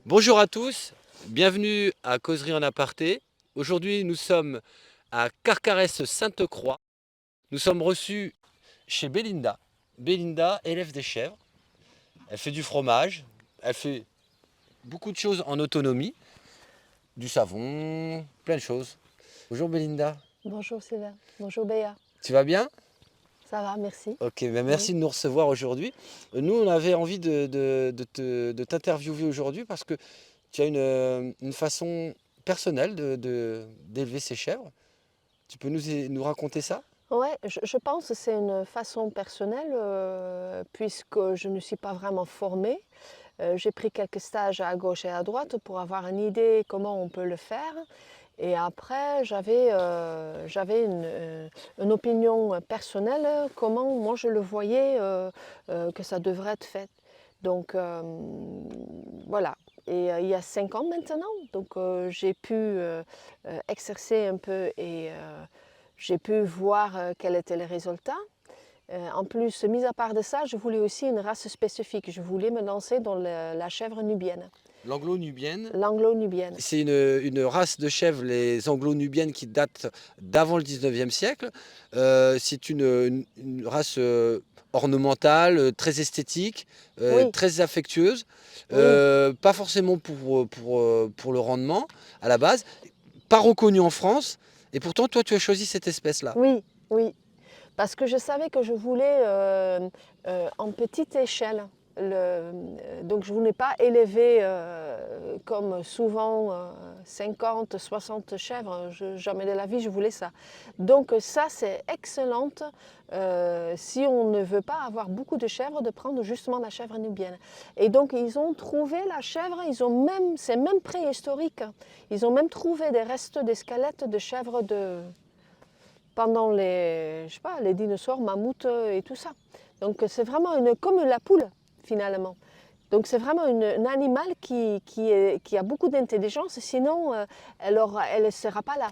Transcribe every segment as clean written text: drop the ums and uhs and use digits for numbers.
Bonjour à tous, bienvenue à Causerie en aparté. Aujourd'hui, nous sommes à Carcarès-Sainte-Croix. Nous sommes reçus chez Belinda. Belinda élève des chèvres. Elle fait du fromage, elle fait beaucoup de choses en autonomie, du savon, plein de choses. Bonjour Belinda. Bonjour Sylvain, bonjour Béa. Tu vas bien? Ça va, merci. Ok, ben merci de nous recevoir aujourd'hui. Nous, on avait envie de t'interviewer aujourd'hui parce que tu as une façon personnelle d'élever ces chèvres. Tu peux nous raconter ça? Ouais, je pense que c'est une façon personnelle puisque je ne suis pas vraiment formée. J'ai pris quelques stages à gauche et à droite pour avoir une idée comment on peut le faire. Et après, j'avais une opinion personnelle, comment moi je le voyais que ça devrait être fait. Donc voilà. Et il y a 5 ans maintenant, donc j'ai pu exercer un peu et j'ai pu voir quels étaient les résultats. En plus, mis à part de ça, je voulais aussi une race spécifique. Je voulais me lancer dans la chèvre nubienne. L'anglo-nubienne, L'anglo-nubienne. c'est une race de chèvres, les anglo-nubiennes, qui datent d'avant le 19e siècle. C'est une race ornementale, très esthétique, Oui, très affectueuse. oui, Pas forcément pour le rendement à la base, pas reconnue en France. Et pourtant, toi, tu as choisi cette espèce-là. oui, oui. Parce que je savais que je voulais en petite échelle. Donc je ne voulais pas élever comme souvent 50, 60 chèvres. Jamais de la vie je voulais ça. Donc ça c'est excellente si on ne veut pas avoir beaucoup de chèvres, de prendre justement la chèvre nubienne. Et donc ils ont trouvé la chèvre, c'est même préhistorique. Ils ont même trouvé des restes, des squelettes de chèvres pendant je sais pas, les dinosaures, mammouths et tout ça. Donc c'est vraiment comme la poule finalement. Donc c'est vraiment un animal qui a beaucoup d'intelligence, sinon elle ne sera pas là.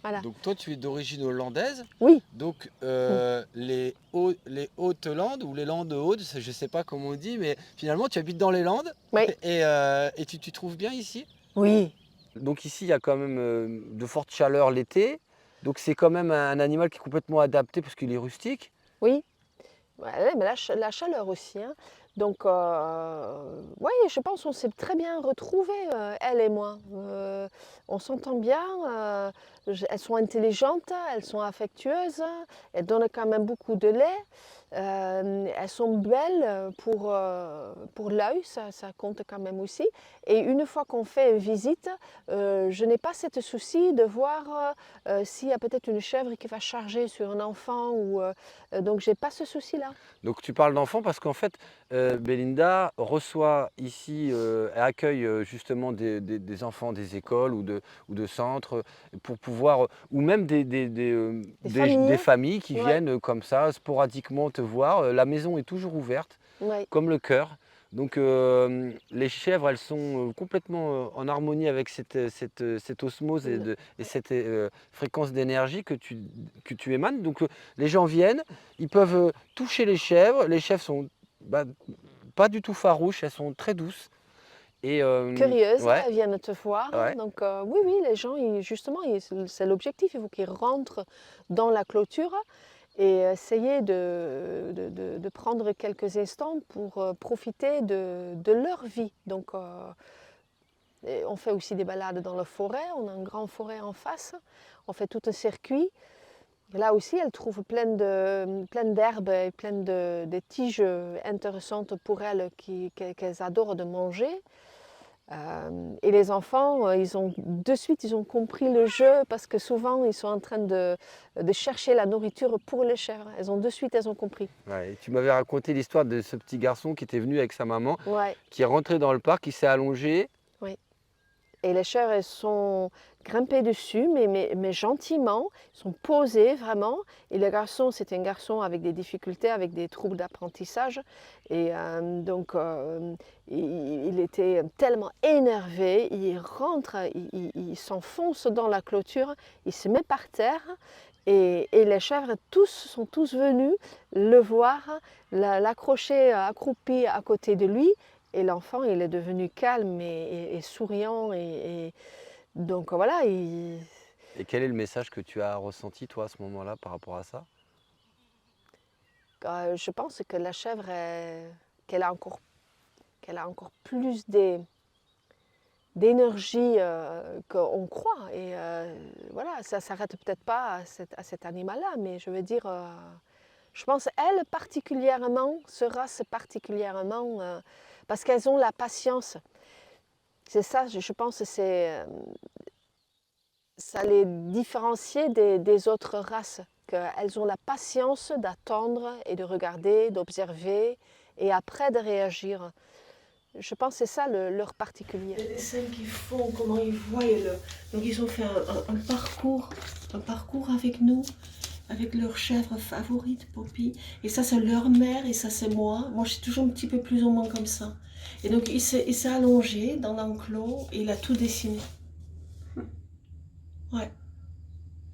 Voilà. Donc toi, tu es d'origine hollandaise. Oui. Donc Mm. les Hautes-Landes ou les Landes hautes, je ne sais pas comment on dit, mais finalement tu habites dans les Landes Oui. et tu trouves bien ici? Oui. Donc ici, il y a quand même de fortes chaleurs l'été. Donc c'est quand même un animal qui est complètement adapté parce qu'il est rustique. Oui. Ouais, mais la chaleur aussi, hein. Donc, oui, je pense qu'on s'est très bien retrouvés, elle et moi. On s'entend bien, elles sont intelligentes, elles sont affectueuses, elles donnent quand même beaucoup de lait. Elles sont belles pour l'œil, ça compte quand même aussi. Et une fois qu'on fait une visite, je n'ai pas ce souci de voir s'il y a peut-être une chèvre qui va charger sur un enfant. Donc, je n'ai pas ce souci-là. Donc tu parles d'enfants parce qu'en fait, Belinda reçoit ici, elle accueille justement des enfants des écoles ou de centres pour pouvoir, ou même Des familles, des familles qui ouais, viennent comme ça sporadiquement te voir. La maison est toujours ouverte, ouais, comme le cœur. Donc les chèvres, elles sont complètement en harmonie avec cette osmose ouais. et cette fréquence d'énergie que tu émanes. Donc les gens viennent, ils peuvent toucher les chèvres. Les chèvres sont bah, pas du tout farouches, elles sont très douces. Et Curieuses, ouais, elles viennent te voir. ouais. Donc oui, les gens, justement, c'est l'objectif. Il faut qu'ils rentrent dans la clôture et essayer de prendre quelques instants pour profiter de leur vie. Donc, et on fait aussi des balades dans la forêt, on a une grande forêt en face, on fait tout un circuit. Là aussi, elles trouvent plein d'herbes et plein de tiges intéressantes pour elles qu'elles adorent de manger. Et les enfants, de suite, ils ont compris le jeu parce que souvent, ils sont en train de chercher la nourriture pour les chèvres. Elles ont compris. Ouais, et tu m'avais raconté l'histoire de ce petit garçon qui était venu avec sa maman, Ouais, qui est rentré dans le parc, qui s'est allongé. oui. Et les chèvres, elles sont grimpées dessus, mais gentiment, ils sont posées vraiment. Et le garçon, c'était un garçon avec des difficultés, avec des troubles d'apprentissage. Et donc, il était tellement énervé, il rentre, il s'enfonce dans la clôture, il se met par terre. Et les chèvres sont tous venus le voir, l'accrocher accroupi à côté de lui. Et l'enfant, il est devenu calme et souriant. Et donc voilà, Et quel est le message que tu as ressenti, toi, à ce moment-là, par rapport à ça? je pense que la chèvre, qu'elle a encore plus d'énergie qu'on croit. Et voilà, ça ne s'arrête peut-être pas à cet animal-là, mais je veux dire, je pense, elle particulièrement, ce race particulièrement, parce qu'elles ont la patience. C'est ça, je pense, ça les différencie des autres races, qu'elles ont la patience d'attendre et de regarder, d'observer et après de réagir. Je pense que c'est ça leur particulier. Les dessins qu'ils font, comment ils voient Donc ils ont fait un parcours avec nous, avec leur chèvre favorite, Poppy. Et ça c'est leur mère et ça c'est moi. Moi je suis toujours un petit peu plus ou moins comme ça. Et donc il s'est allongé dans l'enclos et il a tout dessiné. Ouais.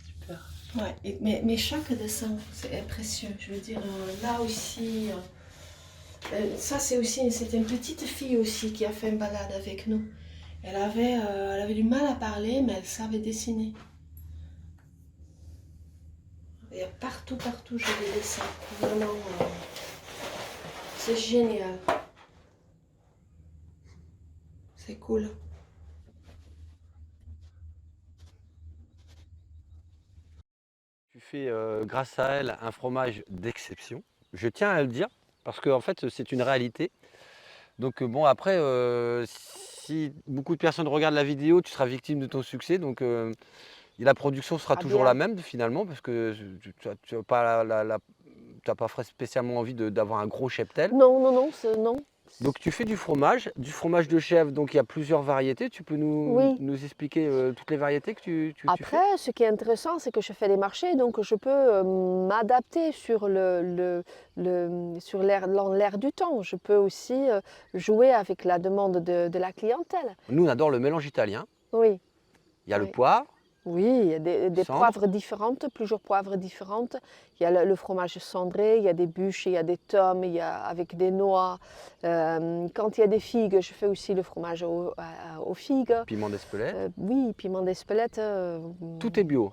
Super. Ouais. Mais chaque dessin c'est précieux. Je veux dire, là aussi. Ça, c'était une petite fille aussi qui a fait une balade avec nous. Elle avait du mal à parler, mais elle savait dessiner. Il y a partout, j'ai des dessins. Vraiment, c'est génial. C'est cool. Tu fais, grâce à elle, un fromage d'exception. Je tiens à le dire, parce qu'en fait, c'est une réalité. Donc bon, après, si beaucoup de personnes regardent la vidéo, tu seras victime de ton succès. Donc et la production sera Ah toujours la bien. même finalement, parce que tu n'as pas, t'as pas spécialement envie d'avoir un gros cheptel. Non, non, non, non. Donc tu fais du fromage de chèvre, donc il y a plusieurs variétés. Tu peux Oui. nous expliquer toutes les variétés que tu fais? Après, ce qui est intéressant, c'est que je fais des marchés, donc je peux m'adapter sur l'air du temps. Je peux aussi jouer avec la demande de la clientèle. Nous, on adore le mélange italien. Oui, Il y a le oui. poivre, Oui, il y a des cendre. poivres différentes, plusieurs poivres différentes. Il y a le fromage cendré, il y a des bûches, il y a des tomes, il y a avec des noix. Quand il y a des figues, je fais aussi le fromage aux figues. Piment d'Espelette. Oui, piment d'Espelette. Tout est bio.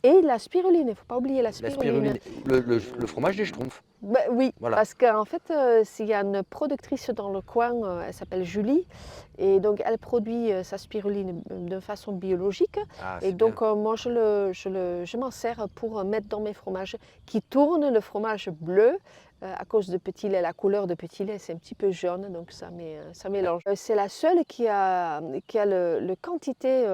Et la spiruline, il ne faut pas oublier la La spiruline. spiruline, le fromage des Schtroumpfs. Ben oui, Voilà. parce qu'en fait, s'il y a une productrice dans le coin, elle s'appelle Julie, et donc elle produit sa spiruline de façon biologique. Ah, Et c'est bien. donc moi, je m'en sers pour mettre dans mes fromages qui tournent le fromage bleu. À cause de petit lait, la couleur de petit lait, c'est un petit peu jaune, donc ça mélange. C'est la seule qui a le quantité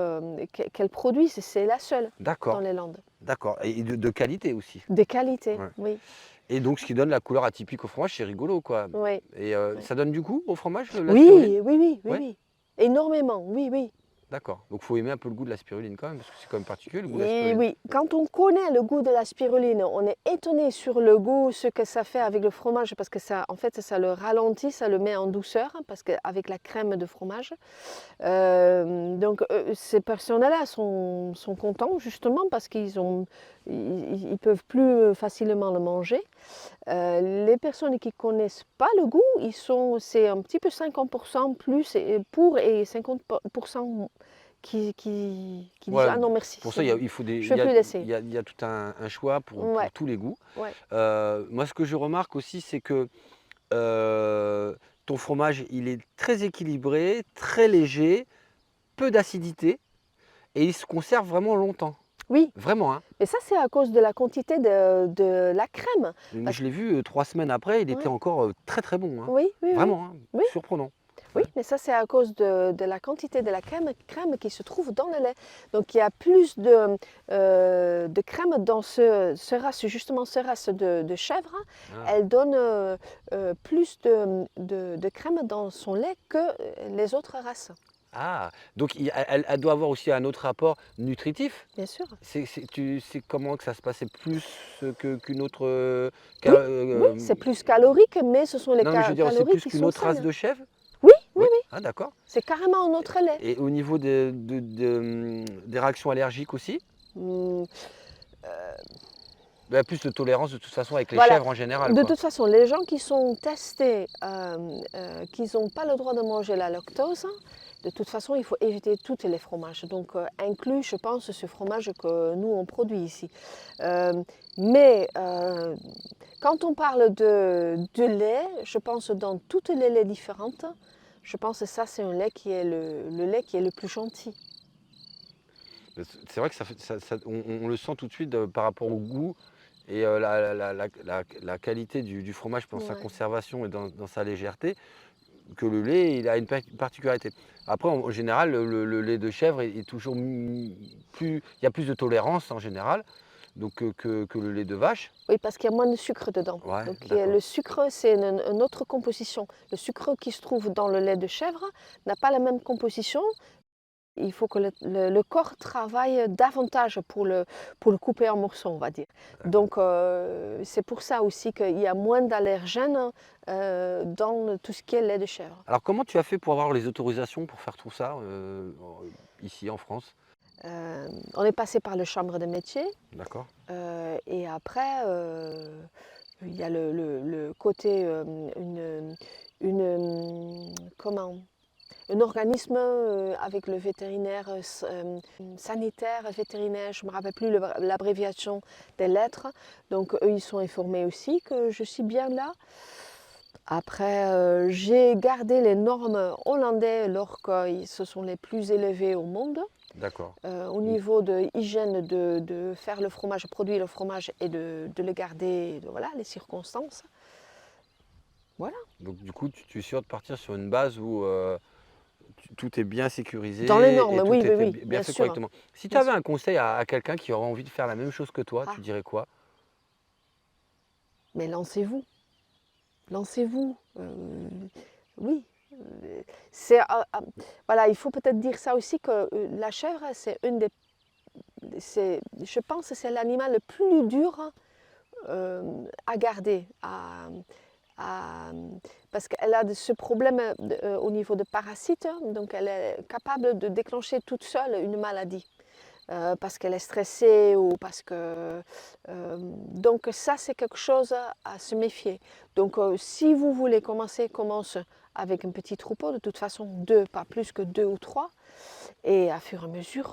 qu'elle produit, c'est la seule dans D'accord, les Landes. d'accord. Et de qualité aussi. De qualité, Ouais. oui. Et donc, ce qui donne la couleur atypique au fromage, c'est rigolo, quoi. Oui. Et Ouais. ça donne du goût au fromage, la spiruline? Oui, Ouais? oui. Énormément, oui, oui. D'accord. Donc, il faut aimer un peu le goût de la spiruline quand même, parce que c'est quand même particulier, le goût de la Et spiruline. oui, quand on connaît le goût de la spiruline, on est étonné sur le goût, ce que ça fait avec le fromage, parce que ça, en fait, ça le ralentit, ça le met en douceur, parce qu'avec la crème de fromage. Donc, ces personnes-là sont contents, justement, parce ils peuvent plus facilement le manger. Les personnes qui ne connaissent pas le goût, c'est un petit peu 50% plus pour et 50% qui disent Voilà, ah non merci, pour ça, il faut des, je ne veux plus l'essayer. il y a tout un choix pour Ouais, tous les goûts. ouais. Moi, ce que je remarque aussi, c'est que ton fromage, il est très équilibré, très léger, peu d'acidité et il se conserve vraiment longtemps. Oui, Vraiment, hein. mais ça c'est à cause de la quantité de la crème. Mais Parce je l'ai vu 3 semaines après, il était ouais, encore très très bon, hein. oui, oui, oui, Vraiment, hein, oui. surprenant. Oui, Ouais. mais ça c'est à cause de la quantité de la crème qui se trouve dans le lait. Donc il y a plus de crème dans ce race, justement ce race de chèvre. Ah. Elle donne plus de crème dans son lait que les autres races, Ah, donc elle doit avoir aussi un autre rapport nutritif. bien sûr. Tu sais comment que ça se passait plus qu'une autre Oui, oui, c'est plus calorique, mais ce sont les non, mais je veux dire, c'est calories plus qui qu'une sont autre race saines. de chèvre? Oui, oui, Oui. oui, Ah, d'accord. c'est carrément un autre lait. Et au niveau des réactions allergiques aussi? Hum, Bah, plus de tolérance de toute façon avec les Voilà. chèvres en général, De quoi. toute façon, les gens qui sont testés, qu'ils n'ont pas le droit de manger la lactose, de toute façon, il faut éviter tous les fromages. Donc, inclus, je pense, ce fromage que nous, on produit ici. Euh, mais quand on parle de lait, je pense dans toutes les laits différentes, je pense que ça, c'est un lait qui est le lait qui est le plus gentil. C'est vrai que on le sent tout de suite par rapport au goût et la qualité du fromage dans sa Ouais. conservation et dans sa légèreté, que le lait, il a une particularité. Après, en général, le lait de chèvre est toujours plus, il y a plus de tolérance en général, donc que le lait de vache. Oui, parce qu'il y a moins de sucre dedans. Ouais, Donc d'accord. le sucre, c'est une autre composition. Le sucre qui se trouve dans le lait de chèvre n'a pas la même composition. Il faut que le corps travaille davantage pour le couper en morceaux, on va dire. Donc c'est pour ça aussi qu'il y a moins d'allergènes dans tout ce qui est lait de chèvre. Alors, comment tu as fait pour avoir les autorisations pour faire tout ça ici en France? On est passé par le chambre de métier D'accord? et après il y a le côté comment un organisme avec le vétérinaire sanitaire, vétérinaire, je ne me rappelle plus l'abréviation des lettres. Donc eux, ils sont informés aussi que je suis bien là. Après, j'ai gardé les normes hollandaises alors que ce sont les plus élevées au monde. D'accord. Au niveau de hygiène, de faire le fromage, produire le fromage et de le garder, voilà, les circonstances. Voilà. Donc, du coup, tu es sûr de partir sur une base où tout est bien Dans les sécurisé et normes, tout oui, oui, était oui, bien bien fait sûr. correctement. Si tu Bien avais sûr. un conseil à quelqu'un qui aurait envie de faire la même chose que toi, Ah, tu dirais quoi? mais lancez-vous. Lancez-vous. Oui. C'est, voilà, il faut peut-être dire ça aussi que la chèvre, c'est une des. Je pense que c'est l'animal le plus dur à garder. Parce qu'elle a ce problème au niveau de parasites, donc elle est capable de déclencher toute seule une maladie. Parce qu'elle est stressée ou parce que... donc ça, c'est quelque chose à se méfier. Donc si vous voulez commencer, commence avec un petit troupeau, de toute façon deux, pas plus que deux ou trois. Et à fur et à mesure,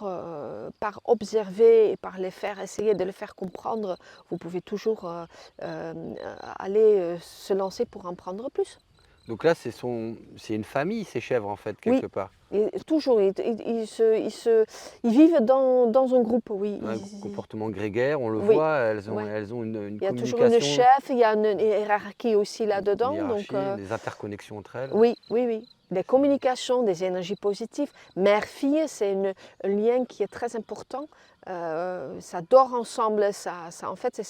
par observer et par les faire, essayer de les faire comprendre, vous pouvez toujours aller se lancer pour en prendre plus. Donc là, c'est une famille, ces chèvres, en fait, Oui, quelque part. et toujours, ils vivent dans un groupe, oui. Un comportement grégaire, on le Oui, voit, ouais. elles ont une Il y a toujours une communication, chef, il y a une hiérarchie aussi une là-dedans. Donc, hiérarchie, des interconnexions entre elles. oui, oui, oui. Des communications, des énergies positives. Mère-fille, c'est un lien qui est très important. Ça dort ensemble. En fait,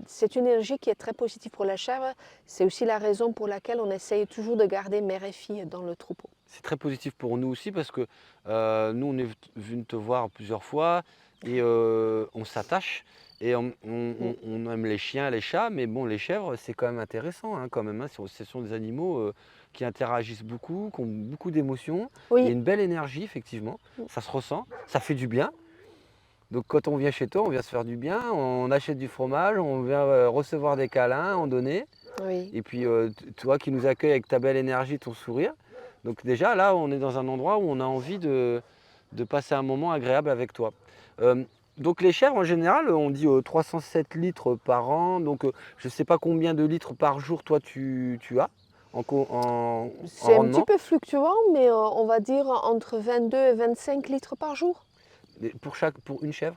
c'est une énergie qui est très positive pour la chèvre. C'est aussi la raison pour laquelle on essaye toujours de garder mère et fille dans le troupeau. C'est très positif pour nous aussi parce que nous, on est venu te voir plusieurs fois et on s'attache et on aime les chiens, les chats, mais bon, les chèvres, c'est quand même intéressant, hein, quand même, hein. Ce sont des animaux qui interagissent beaucoup, qui ont beaucoup d'émotions. Il y a Oui, une belle énergie, effectivement, ça se ressent, ça fait du bien. Donc quand on vient chez toi, on vient se faire du bien, on achète du fromage, on vient recevoir des câlins, en donner. oui. Et puis toi qui nous accueilles avec ta belle énergie, ton sourire, Donc déjà, là, on est dans un endroit où on a envie de passer un moment agréable avec toi. Euh, donc les chèvres, en général, on dit 307 litres par an. Donc je ne sais pas combien de litres par jour, toi, tu as en C'est un petit rendement. peu fluctuant, mais on va dire entre 22 et 25 litres par jour. Pour une chèvre,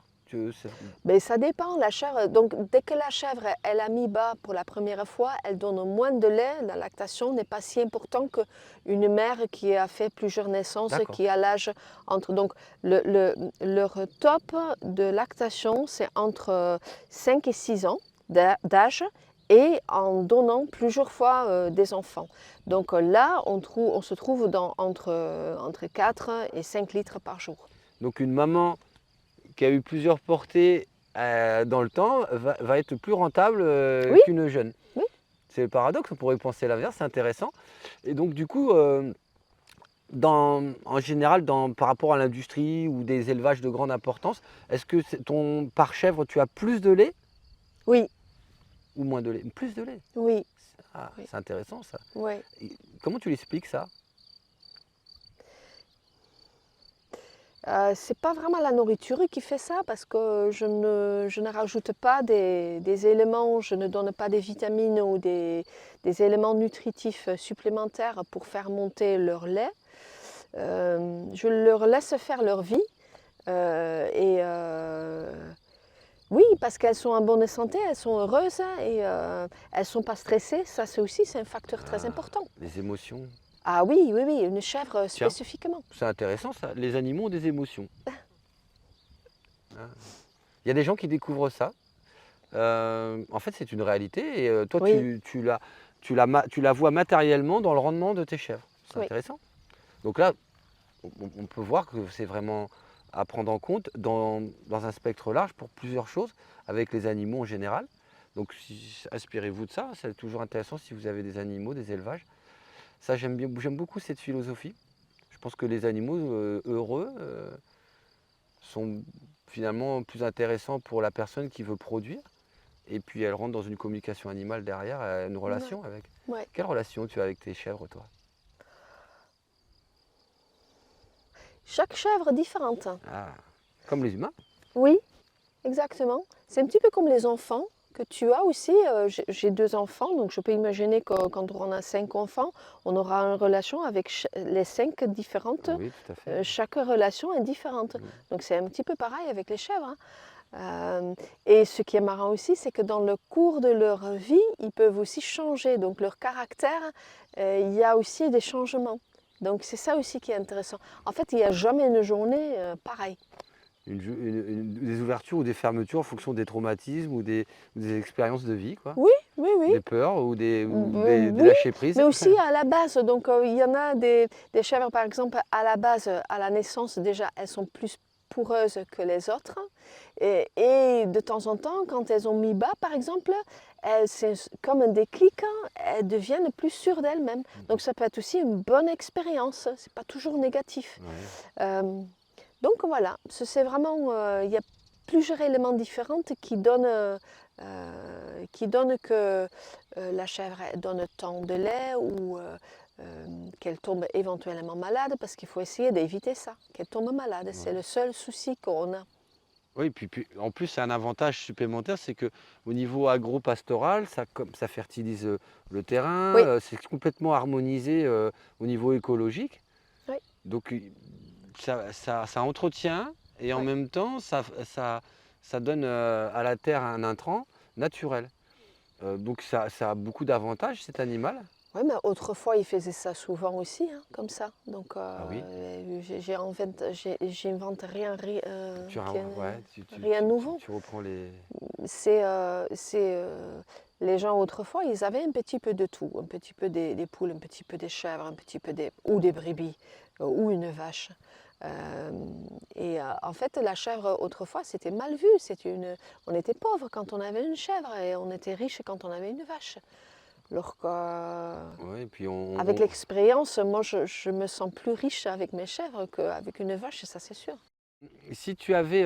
Mais ça dépend, la chèvre. Donc, dès que la chèvre elle a mis bas pour la première fois, elle donne moins de lait. La lactation n'est pas si important qu'une mère qui a fait plusieurs naissances, d'accord. qui a l'âge entre. Donc, leur top de lactation, c'est entre 5 et 6 ans d'âge et en donnant plusieurs fois des enfants. Donc là, on se trouve entre 4 et 5 litres par jour. Donc une maman qui a eu plusieurs portées dans le temps va être plus rentable Oui, qu'une jeune. oui. C'est le paradoxe, on pourrait penser l'inverse, c'est intéressant. Et donc du coup, en général, par rapport à l'industrie ou des élevages de grande importance, est-ce que par chèvre, tu as plus de lait Oui, ou moins de lait? Plus de lait. oui, Ah, oui. c'est intéressant ça. Oui. Comment tu l'expliques ça? C'est pas vraiment la nourriture qui fait ça parce que je ne rajoute pas des éléments, je ne donne pas des vitamines ou des éléments nutritifs supplémentaires pour faire monter leur lait. Je leur laisse faire leur vie oui, parce qu'elles sont en bonne santé, elles sont heureuses et elles ne sont pas stressées. Ça, c'est un facteur très Ah, important. les émotions. Ah oui, oui, oui, une chèvre Tiens, spécifiquement. c'est intéressant ça. Les animaux ont des émotions. Ah. Il y a des gens qui découvrent ça. En fait, c'est une réalité et toi, Oui, tu la vois matériellement dans le rendement de tes chèvres. C'est oui. intéressant. Donc là, on peut voir que c'est vraiment à prendre en compte dans un spectre large pour plusieurs choses avec les animaux en général. Donc, inspirez-vous de ça. C'est toujours intéressant si vous avez des animaux, des élevages. Ça, j'aime beaucoup cette philosophie. Je pense que les animaux heureux sont finalement plus intéressants pour la personne qui veut produire. Et puis elle rentre dans une communication animale derrière, une Ouais, relation avec. ouais. Quelle relation tu as avec tes chèvres, toi? Chaque chèvre est différente. Ah, comme les humains? Oui, exactement. C'est un petit peu comme les enfants que tu as aussi. J'ai 2 enfants, donc je peux imaginer que quand on a 5 enfants, on aura une relation avec les 5 différentes. Oui, tout à fait. Chaque relation est différente. Mm. Donc c'est un petit peu pareil avec les chèvres, hein. Et ce qui est marrant aussi, c'est que dans le cours de leur vie, ils peuvent aussi changer. Donc leur caractère, il y a aussi des changements. Donc c'est ça aussi qui est intéressant. En fait, il n'y a jamais une journée pareille. Des ouvertures ou des fermetures en fonction des traumatismes ou des expériences de vie, quoi. Oui, oui, oui. Des peurs des Oui, lâcher prise. mais aussi à la base. Donc il y en a des chèvres, par exemple, à la base, à la naissance, déjà, elles sont plus poureuses que les autres. Et de temps en temps, quand elles ont mis bas, par exemple, c'est comme un déclic, hein, elles deviennent plus sûres d'elles-mêmes. Donc ça peut être aussi une bonne expérience, c'est pas toujours négatif. Ouais. Euh, donc voilà, c'est vraiment, il y a plusieurs éléments différents qui donnent que la chèvre elle donne tant de lait ou qu'elle tombe éventuellement malade, parce qu'il faut essayer d'éviter ça, qu'elle tombe malade. C'est Ouais. le seul souci qu'on a. Oui, puis en plus, c'est un avantage supplémentaire, c'est que au niveau agro-pastoral, ça fertilise le terrain, Oui, c'est complètement harmonisé au niveau écologique. oui, Donc ça entretient et en oui. même temps, ça donne à la terre un intrant naturel. Donc ça a beaucoup d'avantages, cet animal. Oui, mais autrefois, ils faisaient ça souvent aussi, hein, comme ça. Donc, Ah oui, j'invente rien, ouais, rien de nouveau. tu reprends les... Les gens autrefois, ils avaient un petit peu de tout, un petit peu des poules, un petit peu des chèvres, un petit peu ou des brebis, ou une vache. En fait, la chèvre autrefois, c'était mal vu. On était pauvre quand on avait une chèvre et on était riche quand on avait une vache. Alors Ouais, et puis avec l'expérience, moi, je me sens plus riche avec mes chèvres qu'avec une vache, ça c'est sûr. si tu avais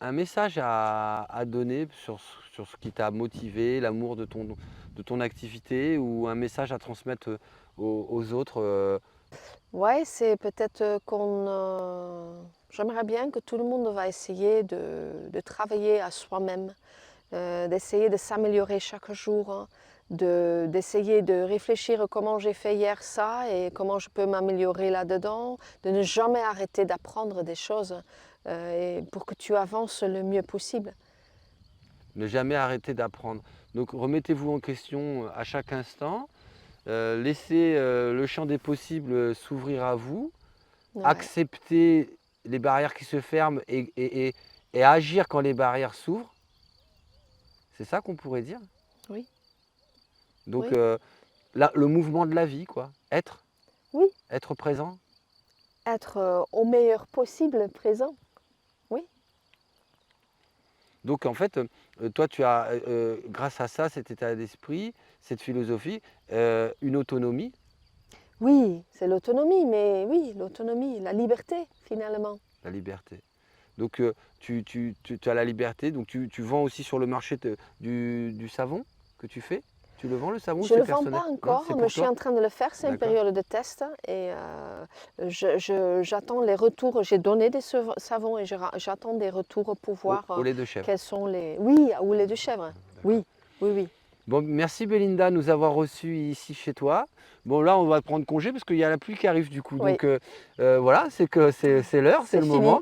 un message à donner sur ce qui t'a motivé, l'amour de ton activité ou un message à transmettre aux autres Ouais, c'est peut-être j'aimerais bien que tout le monde va essayer de travailler à soi-même, d'essayer de s'améliorer chaque jour, hein, d'essayer de réfléchir comment j'ai fait hier ça et comment je peux m'améliorer là-dedans, de ne jamais arrêter d'apprendre des choses et pour que tu avances le mieux possible. ne jamais arrêter d'apprendre. Donc remettez-vous en question à chaque instant, laissez le champ des possibles s'ouvrir à vous, Ouais, accepter les barrières qui se ferment et agir quand les barrières s'ouvrent. C'est ça qu'on pourrait dire. oui, Donc oui, le mouvement de la vie, quoi. oui, Être présent. être au meilleur possible présent. Oui, Donc en fait, toi tu as, grâce à ça, cet état d'esprit, cette philosophie, une autonomie, oui, c'est l'autonomie, mais oui, l'autonomie, la liberté finalement. la liberté. Donc tu as la liberté, donc tu vends aussi sur le marché du savon que tu fais? Tu le vends le savon ou Je ne c'est le vends personnel? pas Non, encore, c'est mais pour je suis toi? en train de le faire. C'est une D'accord. période de test et j'attends les retours. J'ai donné des savons et j'attends des retours pour voir Au lait de chèvre. quels sont les... Oui, ou lait de chèvre. D'accord. Oui, oui, oui. Bon, merci Belinda de nous avoir reçus ici chez toi. Bon là on va prendre congé parce qu'il y a la pluie qui arrive du coup. Oui, Donc voilà, c'est que c'est l'heure, c'est c'est le fini. moment.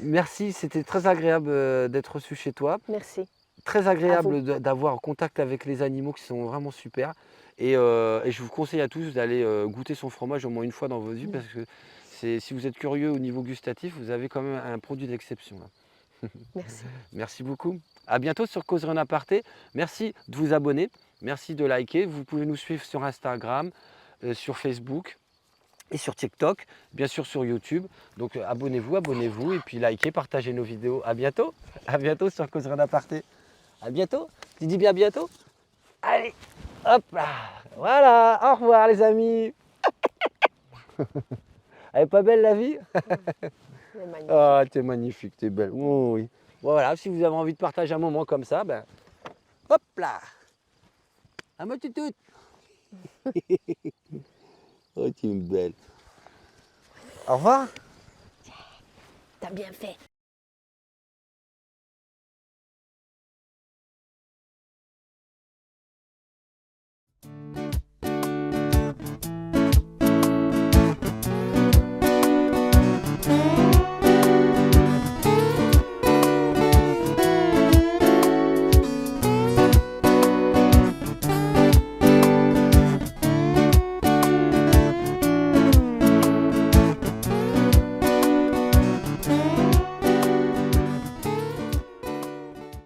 Merci, c'était très agréable d'être reçu chez toi. Merci. Très À vous. agréable d'avoir contact avec les animaux qui sont vraiment super. Et je vous conseille à tous d'aller goûter son fromage au moins une fois dans votre vie Mm. parce que si vous êtes curieux au niveau gustatif, vous avez quand même un produit d'exception, là. Merci. Merci beaucoup. À bientôt sur Causerie en aparté. Merci de vous abonner. Merci de liker. Vous pouvez nous suivre sur Instagram, sur Facebook et sur TikTok, bien sûr sur YouTube. Donc abonnez-vous et puis likez, partagez nos vidéos. À bientôt. À bientôt sur Causerie en aparté. À bientôt. Tu dis bien à bientôt. Allez, hop là. Voilà. Au revoir les amis. Elle est pas belle la vie? C'est magnifique. Ah, t'es magnifique, t'es belle. Oh, oui. Bon, voilà, si vous avez envie de partager un moment comme ça, ben, hop là. À ma toutoute. Oh, t'es une belle. Au revoir. T'as bien fait.